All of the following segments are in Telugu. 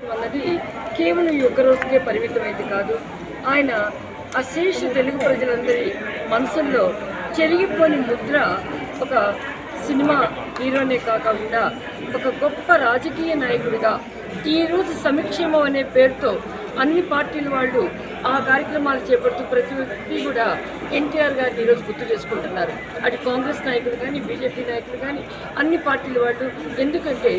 వారసత్వం అన్నది కేవలం ఈ ఒక్క రోజుకే పరిమితమైంది కాదు. ఆయన అశేష తెలుగు ప్రజలందరి మనసుల్లో చెరిగిపోని ముద్ర ఒక సినిమా హీరోనే కాకుండా ఒక గొప్ప రాజకీయ నాయకుడిగా ఈరోజు సంక్షేమం అనే పేరుతో అన్ని పార్టీల వాళ్ళు ఆ కార్యక్రమాలు చేపడుతూ ప్రతి వ్యక్తి కూడా ఎన్టీఆర్ గారిని ఈరోజు గుర్తు చేసుకుంటున్నారు. అటు కాంగ్రెస్ నాయకులు కానీ, బీజేపీ నాయకులు కానీ, అన్ని పార్టీల వాళ్ళు. ఎందుకంటే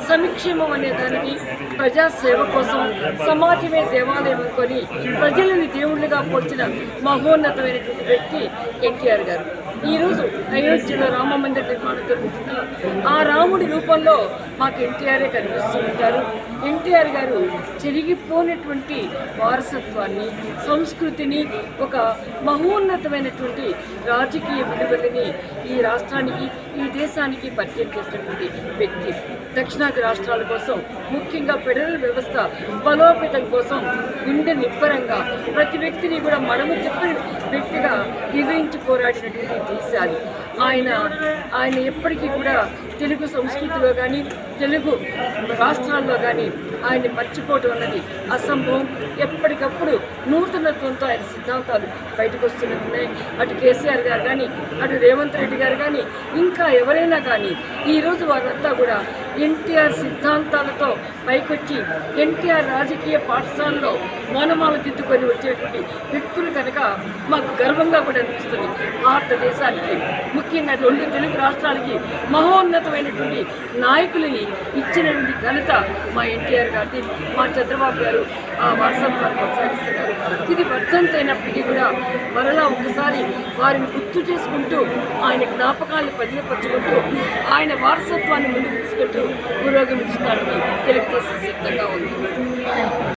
సంక్షేమం అనే దానికి ప్రజాసేవ కోసం సమాజమే దేవాలయం అనుకొని ప్రజలని దేవుళ్ళుగా పోల్చిన మహోన్నతమైనటువంటి వ్యక్తి ఎన్టీఆర్ గారు. ఈరోజు అయోధ్యలో రామ మందిర నిర్మాణం జరుగుతుంది. ఆ రాముడి రూపంలో మాకు ఎన్టీఆరే కనిపిస్తూ ఉంటారు. ఎన్టీఆర్ గారు చెరిగిపోయినటువంటి వారసత్వాన్ని, సంస్కృతిని, ఒక మహోన్నతమైనటువంటి రాజకీయ విలువలని ఈ రాష్ట్రానికి, ఈ దేశానికి పరిచయం చేసినటువంటి వ్యక్తి. దక్షిణాది రాష్ట్రాల కోసం, ముఖ్యంగా ఫెడరల్ వ్యవస్థ బలోపేతం కోసం గుండె నిబ్బరంగా ప్రతి వ్యక్తిని కూడా మడమ తిప్పని వ్యక్తిగా ఎదిరించి పోరాడినటువంటి దేశాలు. ఆయన ఎప్పటికీ కూడా తెలుగు సంస్కృతిలో కానీ, తెలుగు రాష్ట్రాల్లో కానీ ఆయన్ని మర్చిపోవడం అన్నది అసంభవం. ఎప్పటికప్పుడు నూతనత్వంతో ఆయన సిద్ధాంతాలు బయటకు వస్తూనే ఉన్నాయి. అటు కేసీఆర్ గారు కానీ, అటు రేవంత్ రెడ్డి గారు కానీ, ఇంకా ఎవరైనా కానీ ఈరోజు వారంతా కూడా ఎన్టీఆర్ సిద్ధాంతాలతో పైకొచ్చి ఎన్టీఆర్ రాజకీయ పాఠశాలలో మౌనమాలు దిద్దుకొని వచ్చేటువంటి వ్యక్తులు కనుక మాకు గర్వంగా కూడా అనిపిస్తుంది. భారతదేశానికి, ముఖ్యంగా 2 తెలుగు రాష్ట్రాలకి మహోన్నతమైనటువంటి నాయకులని ఇచ్చినటువంటి ఘనత మా ఎన్టీఆర్ గారిది. మా చంద్రబాబు గారు ఆ వారసత్వాన్ని కొనసాగిస్తున్నారు. ఇది వర్ధంతైనప్పటికీ కూడా మరలా ఒకసారి వారిని గుర్తు చేసుకుంటూ, ఆయన జ్ఞాపకాలను పదిలపరుచుకుంటూ, ఆయన వారసత్వాన్ని ముందుకు తీసుకుంటూ పురోగమించడానికి తెలుగుదేశం సిద్ధంగా ఉంది.